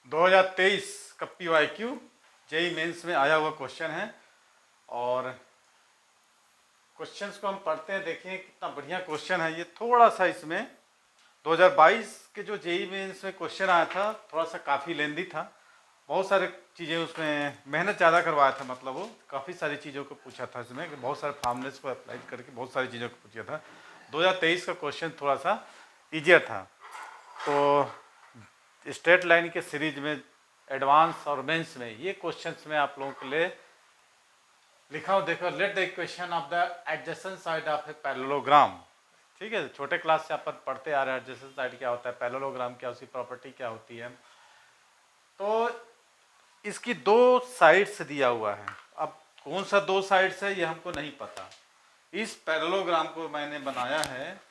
2023 का PYQ JEE mains में आया हुआ क्वेश्चन है। और क्वेश्चंस को हम पढ़ते हैं, देखिए कितना बढ़िया क्वेश्चन है ये। थोड़ा सा इसमें 2022 के जो जेई मेंस में क्वेश्चन आया था, थोड़ा सा काफ़ी लेंदी था, बहुत सारे चीज़ें उसमें मेहनत ज़्यादा करवाया था। मतलब वो काफ़ी सारी चीज़ों को पूछा था इसमें, बहुत सारे फॉर्मूलेस को अप्लाई करके बहुत सारी चीज़ों को पूछा था। 2023 का क्वेश्चन थोड़ा सा ईजियर था। तो स्ट्रेट लाइन के सीरीज में एडवांस और मेंस में ये क्वेश्चंस में आप लोगों के लिए लिखा हूँ। देखो, let the equation of the adjacent side of a parallelogram. ठीक है, छोटे क्लास से अपन पढ़ते आ रहे हैं एडजेसेंट साइड क्या होता है, पैरेललोग्राम क्या, उसकी प्रॉपर्टी क्या होती है। तो इसकी दो साइड्स दिया हुआ है। अब कौन सा दो साइड्स है ये हमको नहीं पता। इस पैरेललोग्राम को मैंने बनाया है,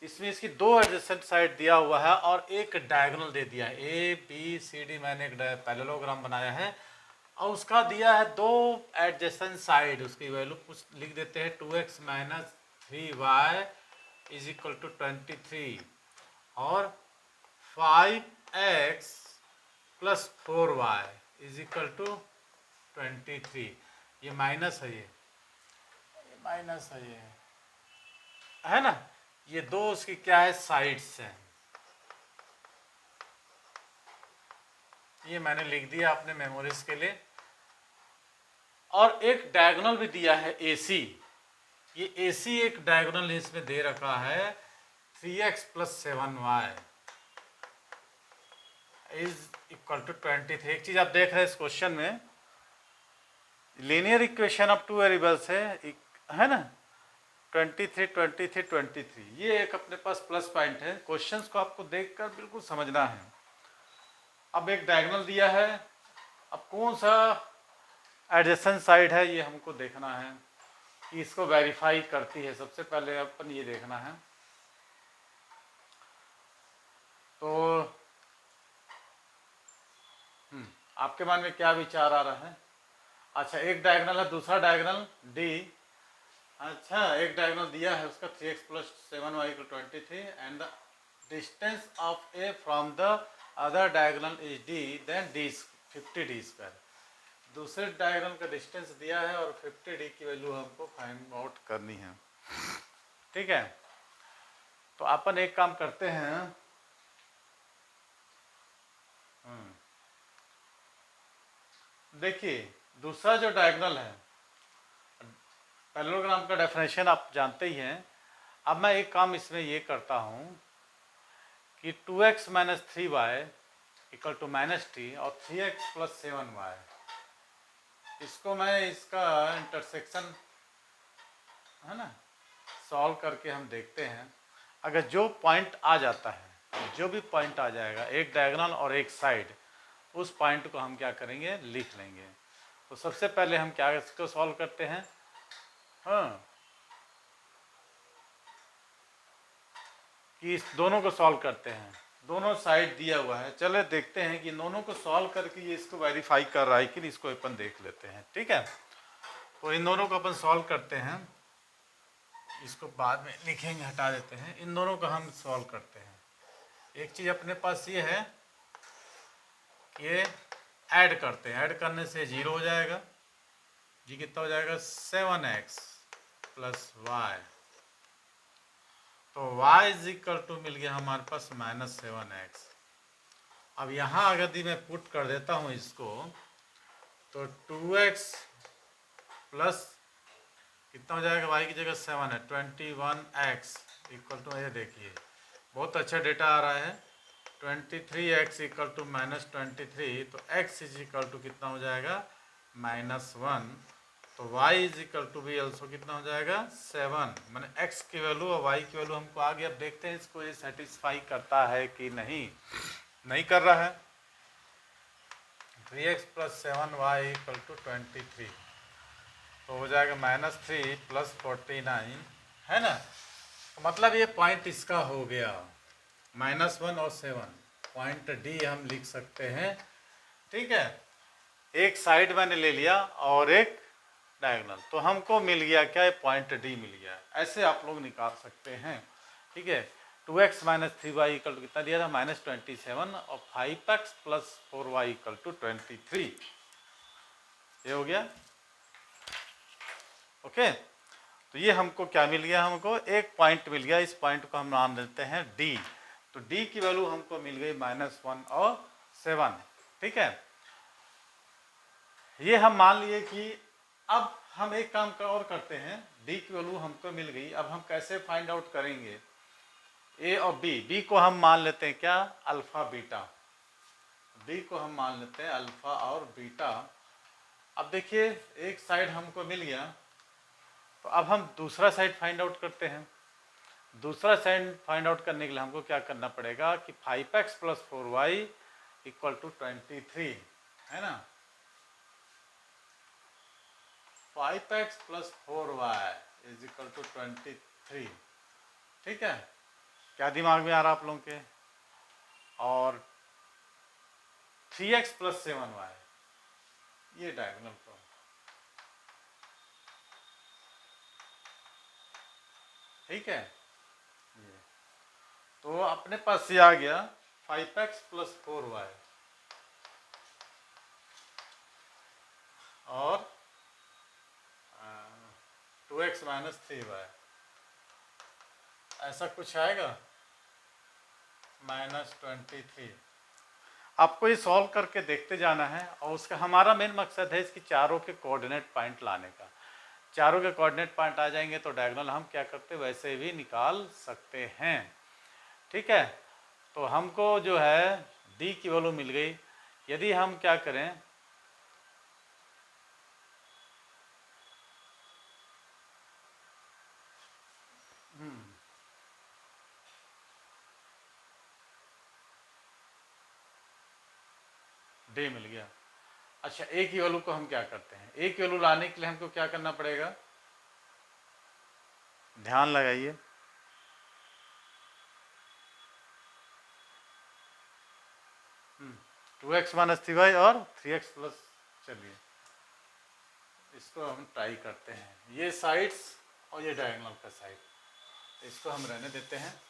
इसमें इसकी दो एडजेसेंट साइड दिया हुआ है और एक डायगोनल दे दिया है। ABCD मैंने एक पैरेललोग्राम बनाया है और उसका दिया है दो एडजेसेंट साइड। उसकी वैल्यू कुछ लिख देते हैं, 2x minus 3y is equal to 23 और 5x plus 4y is equal to 23। ये माइनस है, ये माइनस है, ये है ना। ये दो उसकी क्या है, साइड्स हैं। ये मैंने लिख दिया अपने मेमोरीज के लिए। और एक डायगोनल भी दिया है AC। ये AC एक डायगोनल इसमें दे रखा है 3x plus 7y is equal to 23। एक चीज आप देख रहे हैं इस क्वेश्चन में, linear equation of two variables है ना, 23 23 23। ये एक अपने पास प्लस पॉइंट है। क्वेश्चंस को आपको देखकर बिल्कुल समझना है। अब एक डायगोनल दिया है, अब कौन सा एडजेसेंट साइड है ये हमको देखना है कि इसको वेरीफाई करती है। सबसे पहले अपन ये देखना है। तो आपके मन में क्या विचार आ रहा है? अच्छा, एक डायगोनल है, दूसरा डायगोनल D। अच्छा, एक डायगोनल दिया है उसका 3x plus 7y equal 23 and the distance of A from the other diagonal is D, then D 50D square. दूसरे डायगोनल का डिस्टेंस दिया है और 50D की वैल्यू हमको फाइंड आउट करनी है। ठीक है, तो अपन एक काम करते हैं। देखिए, दूसरा जो डायगोनल है, पैरेललोग्राम का डेफिनेशन आप जानते ही हैं। अब मैं एक काम इसमें ये करता हूँ कि 2x minus 3y equal to minus t और 3x प्लस 7y, इसको मैं इसका इंटरसेक्शन है ना सॉल्व करके हम देखते हैं। अगर जो पॉइंट आ जाता है, जो भी पॉइंट आ जाएगा, एक डायगोनल और एक साइड, उस पॉइंट को हम क्या करेंगे, लिख लेंगे। तो सबसे पहले हम क्या इसको सॉल्व करते हैं, कि इस दोनों को सॉल्व करते हैं। दोनों साइड दिया हुआ है, चले देखते हैं कि दोनों को सॉल्व करके ये इसको वेरीफाई कर रहा है कि नहीं, इसको अपन देख लेते हैं। ठीक है, तो इन दोनों को अपन सॉल्व करते हैं। इसको बाद में लिखेंगे, हटा देते हैं। इन दोनों को हम सॉल्व करते हैं। एक चीज़ अपने पास ये है, ये ऐड करते हैं। ऐड करने से 0 हो जाएगा। जी कितना हो जाएगा, 7x प्लस वाई। तो y इज इक्वल टू मिल गया हमारे पास माइनस 7x। अब यहाँ अगर यदि मैं पुट कर देता हूँ इसको, तो 2x प्लस कितना हो जाएगा, y की जगह 7 है, 21x इक्वल टू, ये देखिए बहुत अच्छा डेटा आ रहा है, 23x इक्वल टू माइनस 23। तो x इज इक्वल टू कितना हो जाएगा, -1। तो y इज इक्वल टू भी ऑल्सो कितना हो जाएगा, 7। मैंने x की वैल्यू और y की वैल्यू हमको आ गया। अब देखते हैं इसको ये सेटिस्फाई करता है कि नहीं। नहीं कर रहा है। 3x plus 7y equal to 23, तो हो जाएगा -3 प्लस 49, है ना। तो मतलब ये पॉइंट इसका हो गया, -1 और 7। पॉइंट डी हम लिख सकते हैं। ठीक है, एक साइड मैंने ले लिया और एक डायगोनल, तो हमको मिल गया क्या, पॉइंट डी मिल गया। ऐसे आप लोग निकाल सकते हैं। ठीक है, 2x minus 3y equal to कितना दिया था, -27, और 5x plus 4y equal to 23। ये हो गया। ओके, तो ये हमको क्या मिल गया, हमको एक पॉइंट मिल गया। इस पॉइंट को हम नाम देते हैं डी। तो डी की वैल्यू हमको मिल गई -1 और 7। ठीक है, ये हम मान लिए कि अब हम एक काम और करते हैं। डी की वैल्यू हमको मिल गई, अब हम कैसे फाइंड आउट करेंगे ए और बी। बी को हम मान लेते हैं क्या, अल्फा बीटा। बी को हम मान लेते हैं अल्फा और बीटा। अब देखिए एक साइड हमको मिल गया, तो अब हम दूसरा साइड फाइंड आउट करते हैं। दूसरा साइड फाइंड आउट करने के लिए हमको क्या करना पड़ेगा कि 5x plus 4y equal to 23 है ना। 5x plus 4y is equal to 23। ठीक है, क्या दिमाग में आ रहा आप लोगों के। और 3x प्लस 7y, ये डायगोनल को, ठीक है। ये तो अपने पास ये आ गया 5x प्लस 4y और 2x माइनस 3y, ऐसा कुछ आएगा, -23। आपको ये सॉल्व करके देखते जाना है, और उसका हमारा मेन मकसद है इसकी चारों के कोऑर्डिनेट पॉइंट लाने का। चारों के कोऑर्डिनेट पॉइंट आ जाएंगे तो डायगोनल हम क्या करते वैसे भी निकाल सकते हैं। ठीक है, तो हमको जो है डी की वैल्यू मिल गई। यदि हम क्या करें, डी मिल गया। अच्छा, ए की वैल्यू को हम क्या करते हैं, ए की वैल्यू लाने के लिए हमको क्या करना पड़ेगा, ध्यान लगाइए। टू एक्स माइनस 3y और 3x प्लस, चलिए इसको हम ट्राई करते हैं। ये साइड्स और ये डायगोनल का साइड, इसको हम रहने देते हैं।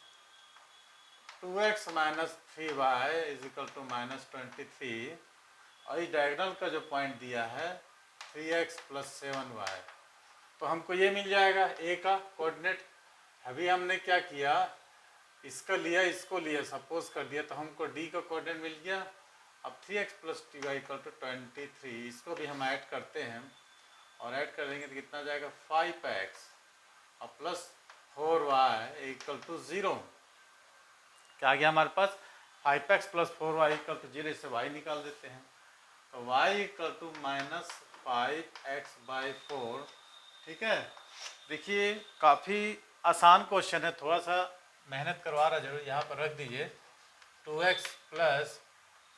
2x minus 3y is equal to -23, और इस डायगोनल का जो पॉइंट दिया है 3x प्लस 7y, तो हमको ये मिल जाएगा ए का कोऑर्डिनेट। अभी हमने क्या किया, इसका लिया इसको लिया, सपोज कर दिया, तो हमको डी का कोऑर्डिनेट मिल गया। अब 3x plus t y equal to 23, इसको भी हम ऐड करते हैं, और ऐड कर देंगे तो कितना जाएगा 5x और प्लस 4y इक्वल टू 0। क्या आ गया हमारे पास, 5x plus 4y equal to 0 से y निकाल देते हैं, तो y इक्वल टू -5x/4। ठीक है, देखिए काफ़ी आसान क्वेश्चन है, थोड़ा सा मेहनत करवा रहा जरूर। यहाँ पर रख दीजिए 2x plus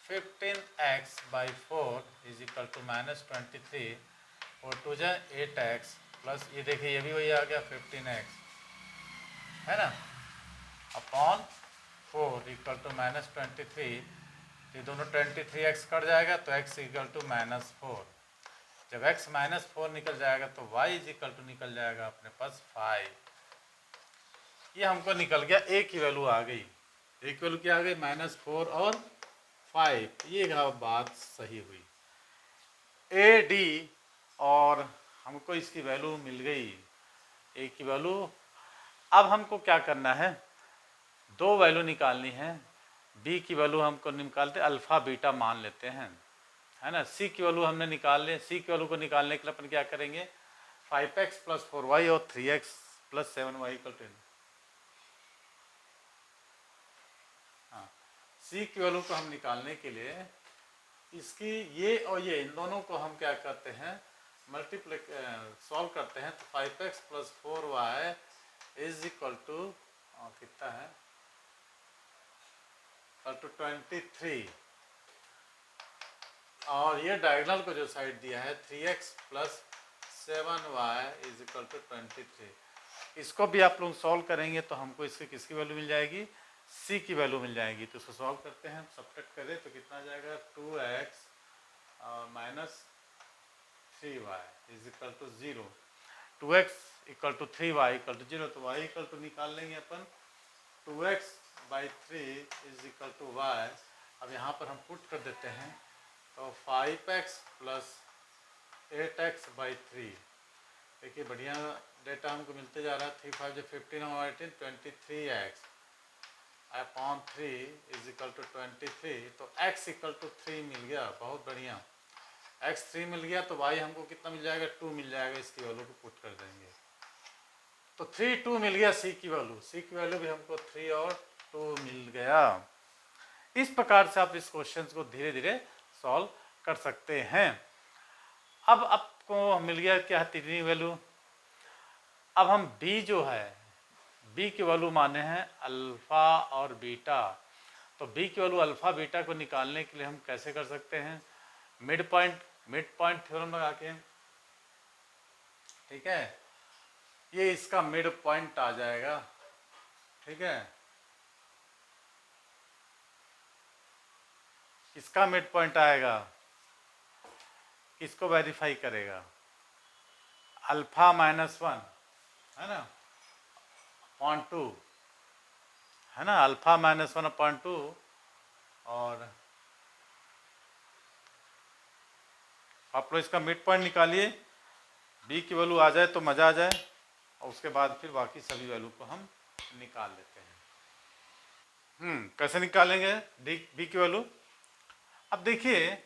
15x/4 is equal to -23, और 2 जा 8x प्लस, ये देखिए ये भी वही आ गया 15x है ना, अपॉन 4 इक्वल टू -23। ये दोनों 23x कट जाएगा तो x इक्वल टू -4। जब x -4 निकल जाएगा तो y इज इक्वल टू निकल जाएगा अपने पास 5। ये हमको निकल गया, ए की वैल्यू आ गई। ए की वैल्यू क्या आ गई, -4 और 5। ये बात सही हुई, ए डी, और हमको इसकी वैल्यू मिल गई, ए की वैल्यू। अब हमको क्या करना है, दो वैल्यू निकालनी है। बी की वैल्यू हमको निकालते अल्फा बीटा मान लेते हैं, है ना। सी की वैल्यू हमने निकाल ले। सी की वैल्यू को निकालने के लिए अपन क्या करेंगे, 5x प्लस 4y और 3x plus 7y equal to, हाँ, सी की वैल्यू को हम निकालने के लिए इसकी ये और ये इन दोनों को हम क्या करते हैं, मल्टीप्लाई सॉल्व करते हैं। तो 5x plus 4y is equal to कितना है, इक्वल टू 23, और ये डायगोनल को जो साइड दिया है 3x plus 7y is equal to 23। इसको भी आप लोग सॉल्व करेंगे तो हमको इसकी किसकी वैल्यू मिल जाएगी, सी की वैल्यू मिल जाएगी। तो इसको सॉल्व करते हैं, सब्ट्रैक्ट करें तो कितना जाएगा, 2x minus 3y is equal to 0। 2x equal to 3y equal to 0, तो y इक्वल टू निकाल लेंगे अपन 2x/3 is equal to y. अब यहाँ पर हम पुट कर देते हैं, तो 5x प्लस 8x/3। देखिए बढ़िया डेटा हमको मिलते जा रहा है। 3 5 15 और 18 23x upon 3 is equal to 23। तो x इक्वल टू 3 मिल गया, बहुत बढ़िया। x 3 मिल गया तो y हमको कितना मिल जाएगा, 2 मिल जाएगा। इसकी वैल्यू को पुट कर देंगे तो 3 2 मिल गया। c की वैल्यू भी हमको 3 और 2 मिल गया। इस प्रकार से आप इस क्वेश्चन को धीरे धीरे सॉल्व कर सकते हैं। अब आपको मिल गया क्या है, तीसरी वैल्यू। अब हम b जो है, b की वैल्यू माने हैं अल्फा और बीटा। तो b की वैल्यू अल्फा बीटा को निकालने के लिए हम कैसे कर सकते हैं, मिड पॉइंट थ्योरम लगा के। ठीक है, ये इसका मिड पॉइंट आ जाएगा। ठीक है, इसका मिड पॉइंट आएगा, किसको वेरीफाई करेगा, अल्फा -1 है ना अपॉन 2 है ना, अल्फा -1 अपॉन 2। और आप लोग इसका मिड पॉइंट निकालिए, b की वैल्यू आ जाए तो मज़ा आ जाए, और उसके बाद फिर बाकी सभी वैल्यू को हम निकाल लेते हैं। कैसे निकालेंगे b की वैल्यू। अब देखिए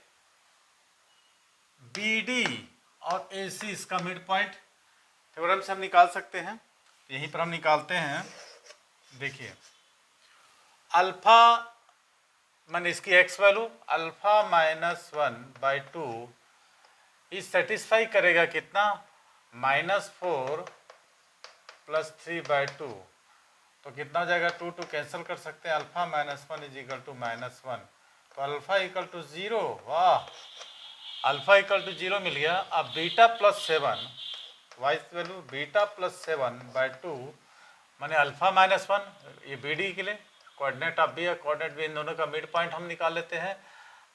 BD और AC इसका मिड पॉइंट थ्योरम से हम निकाल सकते हैं। यहीं पर हम निकालते हैं। देखिए अल्फा माने इसकी x वैल्यू अल्फा -1/2 इस सेटिस्फाई करेगा कितना, -4 + 3/2। तो कितना हो जाएगा, 2 2 कैंसिल कर सकते हैं। अल्फा -1 इज इक्वल टू -1, तो अल्फा इक्वल टू 0। वाह, अल्फा इक्वल टू 0 मिल गया। अब बीटा +7, वाइस वैल्यू बीटा +7/2 माने अल्फा -1, ये BD के लिए कोऑर्डिनेट ऑफ बी या कोऑर्डिनेट बी, इन दोनों का मिड पॉइंट हम निकाल लेते हैं।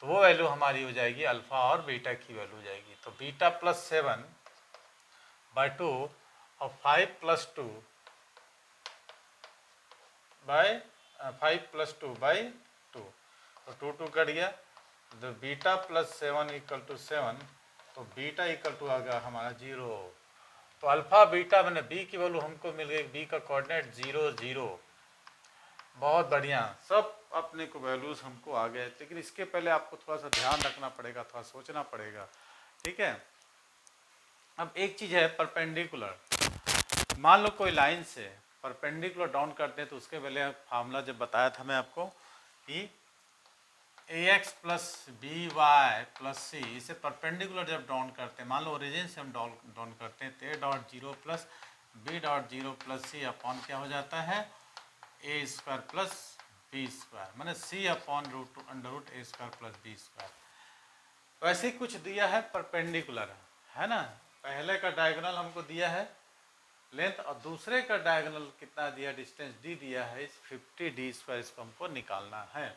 तो वो वैल्यू हमारी हो जाएगी अल्फा और बीटा की वैल्यू हो जाएगी। तो बीटा +7/2 और 5 + 2 बाय 5 + 2/2, तो 2 2 कट गया। तो बीटा +7 = 7, तो बीटा इक्वल टू आ गया हमारा 0। तो अल्फा बीटा मैंने बी की वैल्यू हमको मिल गई, बी का कोऑर्डिनेट 0 0। बहुत बढ़िया, सब अपने को वैल्यूज हमको आ गए। लेकिन इसके पहले आपको थोड़ा सा ध्यान रखना पड़ेगा, थोड़ा सोचना पड़ेगा। ठीक है, अब एक चीज़ है परपेंडिकुलर। मान लो कोई लाइन से परपेंडिकुलर डाउन करते हैं, तो उसके पहले फार्मूला जब बताया था मैं आपको कि ax + by + c, इसे परपेंडिकुलर जब डाउन करते हैं, मान लो ओरिजिन से हम डाउन करते हैं, तो a.0 + b.0 + c अपॉन क्या हो जाता है, a² + b², माने c/√a² + b²। वैसे ही कुछ दिया है परपेंडिकुलर, है ना। पहले का डायगोनल हमको दिया है लेंथ, और दूसरे का डायगोनल कितना दिया, डिस्टेंस d दिया है 50d², इसको हमको निकालना है।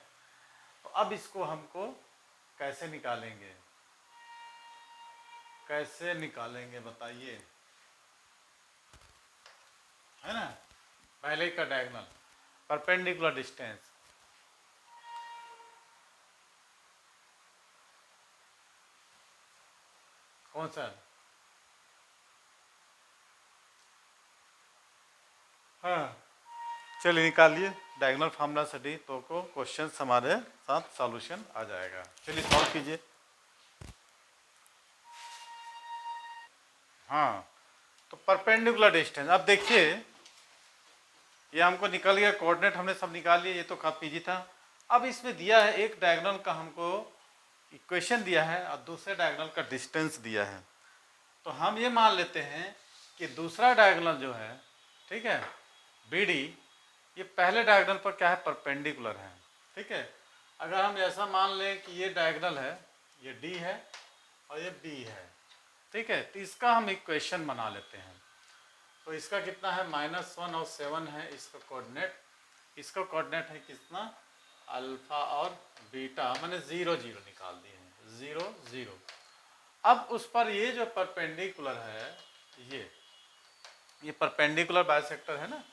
तो अब इसको हमको कैसे निकालेंगे, बताइए, है ना। पहले का डायगोनल परपेंडिकुलर डिस्टेंस, कौन सा, हाँ चलिए निकालिए डायगोनल फार्मूला से डी, तो को क्वेश्चन हमारे साथ सॉल्यूशन आ जाएगा। चलिए सॉल्व कीजिए। हाँ, तो परपेंडिकुलर डिस्टेंस, अब देखिए ये हमको निकल गया, कोऑर्डिनेट हमने सब निकाल लिए, ये तो काफी इजी था। अब इसमें दिया है एक डायगोनल का हमको इक्वेशन दिया है और दूसरे डायगोनल का डिस्टेंस दिया है। तो हम ये मान लेते हैं कि दूसरा डायगोनल जो है, ठीक है, BD, ये पहले डायगोनल पर क्या है, परपेंडिकुलर है। ठीक है, अगर हम ऐसा मान लें कि ये डायगोनल है, ये D है और ये B है, ठीक है, तो इसका हम इक्वेशन बना लेते हैं। तो इसका कितना है, -1 और 7 है इसका कोऑर्डिनेट। इसका कोऑर्डिनेट है कितना, अल्फा और बीटा, मैंने 0 0 निकाल दिए हैं, 0 0। अब उस पर ये जो परपेंडिकुलर है, ये परपेंडिकुलर बाइसेक्टर है ना,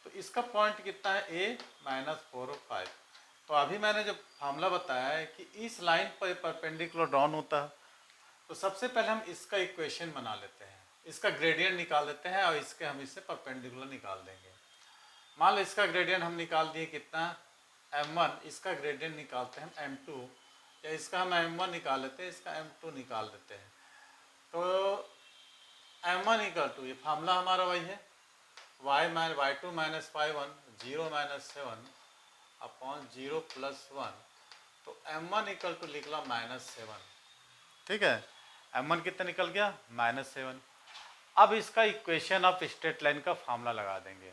तो इसका पॉइंट कितना है, ए माइनस 4 और 5। तो अभी मैंने जो फार्मूला बताया है कि इस लाइन पर परपेंडिकुलर डाउन होता है, तो सबसे पहले हम इसका इक्वेशन बना लेते हैं, इसका ग्रेडियंट निकाल लेते हैं और इसके हम इससे परपेंडिकुलर निकाल देंगे। मान लो इसका ग्रेडियंट हम निकाल दिए कितना, m1, इसका ग्रेडियंट निकालते हैं हम m2, या इसका हम m1 निकाल लेते हैं, इसका m2 निकाल देते हैं। तो m1 इक्वल टू, ये फार्मूला हमारा वही है, y2 minus 5 0 minus 7 upon 0 plus 1। तो m1 इक्वल टू लिख लो -7, ठीक है। m1 कितना निकल गया, -7। अब इसका इक्वेशन ऑफ स्ट्रेट लाइन का फार्मूला लगा देंगे।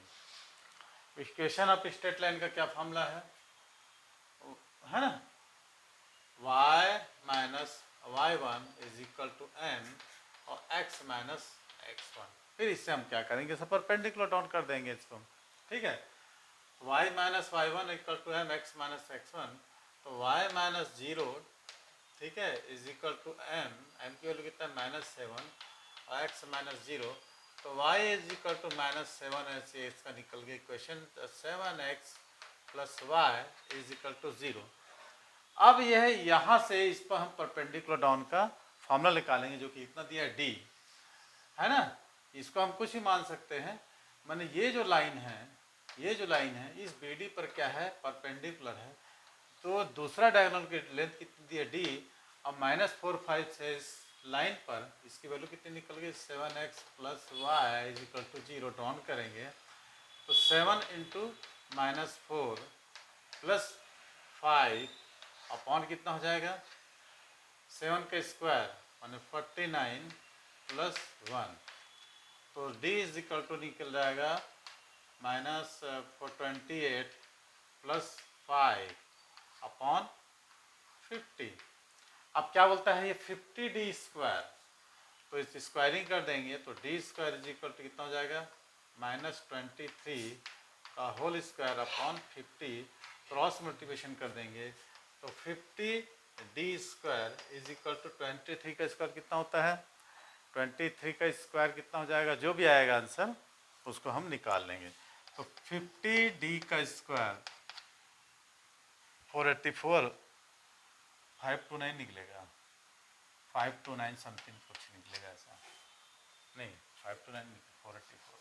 इक्वेशन ऑफ स्ट्रेट लाइन का क्या फार्मूला है ना, y minus y1 is equal to m और x माइनस x1। फिर इससे हम क्या करेंगे, सब परपेंडिकुलर डाउन कर देंगे इसको, ठीक है। y minus y1 equal to m x minus x1, तो y माइनस 0, ठीक है, इज इक्वल टू m की वैल्यू कितना है -7 और x माइनस 0, तो y इज इक्वल टू -7, ऐसे इसका निकल गया equation 7x plus y is equal to 0। अब यह यहाँ से इस पर हम परपेंडिकुलर डाउन का फॉर्मूला निकालेंगे, जो कि इतना दिया है d, है ना। इसको हम कुछ ही मान सकते हैं, माने ये जो लाइन है इस BD पर क्या है, परपेंडिकुलर है। तो दूसरा डायगोनल की लेंथ कितनी दी है d, और -4 5 से इस लाइन पर इसकी वैल्यू कितनी निकल गई, 7x plus y is equal to 0 down करेंगे, तो 7 इंटू -4 प्लस 5 अपॉन कितना हो जाएगा, 7 का स्क्वायर माने 49 प्लस 1। तो d इज इक्वल टू निकल जाएगा -428 प्लस 5 अपॉन 50। अब क्या बोलता है ये 50d स्क्वायर, तो इस स्क्वायरिंग कर देंगे तो d square is equal to कितना हो जाएगा, -23 का whole square upon 50, cross multiplication कर देंगे तो 50d square is equal to 23 का स्क्वायर कितना होता है, 23 का स्क्वायर कितना हो जाएगा, जो भी आएगा आंसर उसको हम निकाल लेंगे। तो 50d का स्क्वायर 484, 529 निकलेगा, 529 समथिंग कुछ निकलेगा, ऐसा नहीं, 529 484,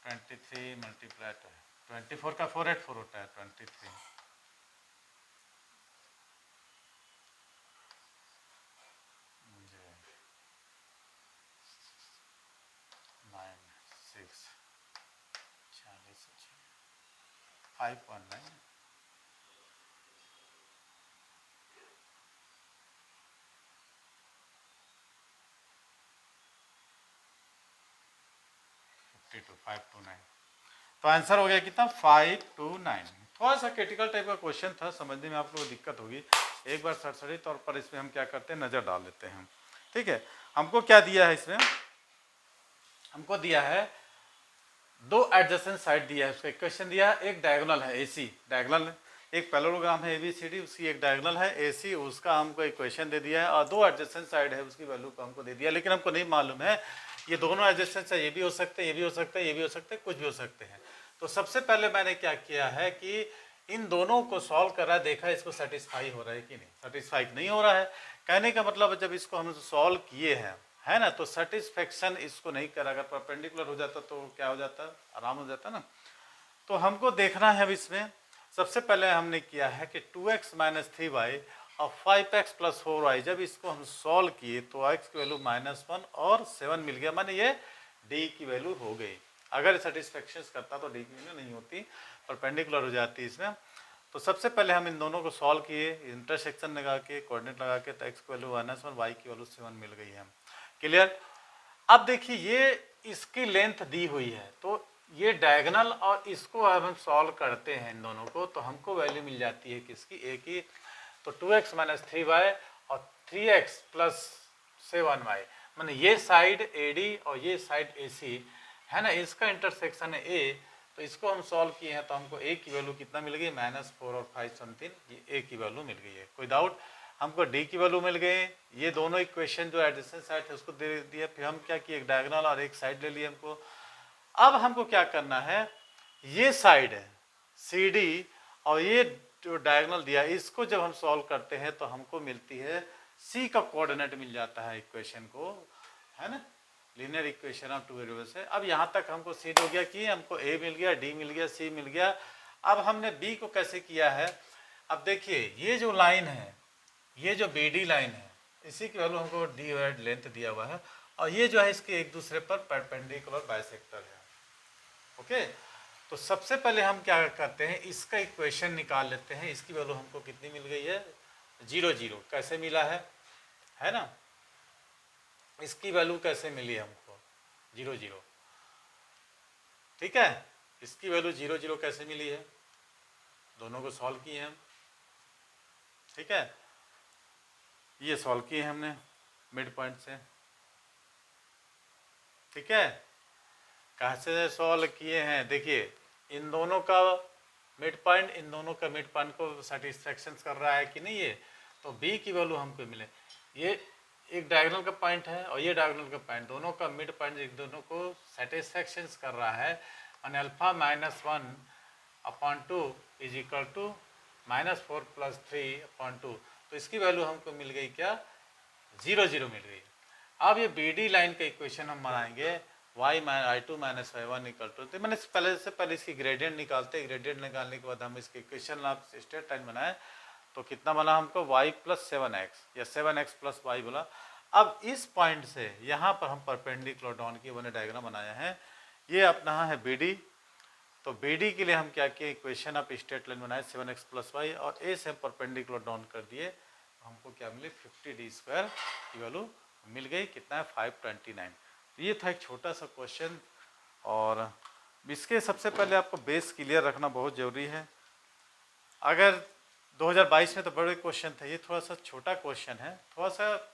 23 मल्टीप्लाइड है, 24 का 484 होता है, 23 519 529, तो आंसर हो गया कितना, 529। थोड़ा सा क्रिटिकल टाइप का क्वेश्चन था, समझने में आप लोगों को दिक्कत होगी, एक बार सरसरी तौर पर इसमें हम क्या करते हैं, नज़र डाल लेते हैं, ठीक है। हमको क्या दिया है इसमें, हमको दिया है दो एडजेसेंट साइड दिया है, उसका इक्वेशन दिया है, एक डायगोनल है AC, डायगोनल एक पैरेललोग्राम है ABCD, उसकी एक डायगोनल है AC, उसका हमको इक्वेशन दे दिया है, और दो एडजेसेंट साइड है उसकी वैल्यू को हमको दे दिया, लेकिन हमको नहीं मालूम है ये दोनों एडजेसेंट है, ये भी हो सकते हैं, ये भी हो सकते हैं, ये भी हो सकते हैं, कुछ भी हो सकते हैं। तो सबसे पहले मैंने क्या किया है कि इन दोनों को सॉल्व करा, देखा इसको सेटिस्फाई हो रहा है कि नहीं, सेटिस्फाई नहीं हो रहा है। कहने का मतलब जब इसको हम सॉल्व किए हैं, है ना, तो सेटिस्फेक्शन इसको नहीं करा, अगर परपेंडिकुलर हो जाता तो क्या हो जाता, आराम हो जाता ना। तो हमको देखना है अब इसमें, सबसे पहले हमने किया है कि 2x माइनस 3y और 5x प्लस 4y, जब इसको हम सॉल्व किए तो x की वैल्यू -1 और 7 मिल गया, माने ये d की वैल्यू हो गई। अगर सेटिस्फेक्शन करता तो d की वैल्यू नहीं होती, परपेंडिकुलर हो जाती इसमें। तो सबसे पहले हम इन दोनों को सॉल्व किए, इंटरसेक्शन लगा के, कोऑर्डिनेट लगा के, तो x की वैल्यू -1, y की वैल्यू 7 मिल गई है, क्लियर। अब देखिए ये इसकी लेंथ दी हुई है, तो ये डायगोनल और इसको अब हम सॉल्व करते हैं इन दोनों को, तो हमको वैल्यू मिल जाती है किसकी, a की। तो 2x माइनस 3y और 3x प्लस 7y, माने ये साइड AD और ये साइड AC है ना, इसका इंटरसेक्शन है A, तो इसको हम सॉल्व किए हैं तो हमको a की वैल्यू कितना मिल गई, -4 और 5 समथिंग, ये a की वैल्यू मिल गई है। कोई डाउट, हमको d की वैल्यू मिल गई, ये दोनों इक्वेशन जो एडजेसेंट साइड है उसको दे दिया, फिर हम क्या किए, एक डायगोनल और एक साइड ले लिए हमको, अब हमको क्या करना है, ये साइड है सी डी और ये जो डायगोनल दिया इसको जब हम सॉल्व करते हैं तो हमको मिलती है सी का कोऑर्डिनेट मिल जाता है इक्वेशन को, है ना, linear equation of two variables है। अब यहाँ तक हमको सी हो गया कि हमको ए मिल गया, डी मिल गया, सी मिल गया। अब हमने बी को कैसे किया है, अब देखिए ये जो लाइन है, ये जो बी डी लाइन है, इसी की वैल्यू हमको डी लेंथ दिया हुआ है और ये जो है इसके एक दूसरे पर परपेंडिकुलर बाइसेक्टर है। ओके, तो सबसे पहले हम क्या करते हैं, इसका इक्वेशन निकाल लेते हैं। इसकी वैल्यू हमको कितनी मिल गई है, 0 0। कैसे मिला है ना, इसकी वैल्यू कैसे मिली हमको 0 0, ठीक है। इसकी वैल्यू 0 0 कैसे मिली है, दोनों को सॉल्व किए हम, ठीक है। ये सॉल्व किए हमने मिड पॉइंट से, ठीक है। कहाँ से सॉल्व किए हैं, देखिए इन दोनों का मिड पॉइंट, इन दोनों का मिड पॉइंट को सेटिस्फैक्शन कर रहा है कि नहीं ये, तो बी की वैल्यू हमको मिले। ये एक डायगोनल का पॉइंट है और ये डायगोनल का पॉइंट, दोनों का मिड पॉइंट एक दोनों को सेटिस्फैक्शन कर रहा है। और अल्फा -1/2 इज इक्वल टू -4 + 3/2, तो इसकी वैल्यू हमको मिल गई क्या, 0 0 मिल गई। अब ये बी डी लाइन का इक्वेशन हम बनाएंगे y-i2 - y1 = तो मैंने पहले इसकी ग्रेडियंट निकालते हैं। ग्रेडियंट निकालने के बाद हम इसके इक्वेशन आप स्ट्रेट लाइन बनाए तो कितना बना हमको, y + 7x या 7x + y बोला। अब इस पॉइंट से यहाँ पर हम परपेंडिकुलर डाउन की बने डायग्राम बनाया है। ये अपना है बी डी, तो बी डी के लिए हम क्या किए, इक्वेशन ऑफ स्ट्रेट लाइन बनाए 7x + y और ए से हम परपेंडिकुलर डाउन कर दिए, हमको क्या मिले 50d² की वैल्यू मिल गई। कितना है, 529। ये था एक छोटा सा क्वेश्चन और इसके सबसे पहले आपको बेस क्लियर रखना बहुत ज़रूरी है। अगर 2022 में तो बड़े क्वेश्चन थे, ये थोड़ा सा छोटा क्वेश्चन है, थोड़ा सा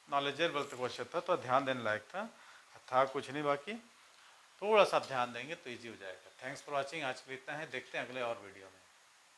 नॉलेजेबल क्वेश्चन था, तो ध्यान देने लायक था कुछ नहीं, बाकी थोड़ा सा ध्यान देंगे तो ईजी हो जाएगा। थैंक्स फॉर वॉचिंग, आज के लिए इतना है, देखते हैं अगले और वीडियो में।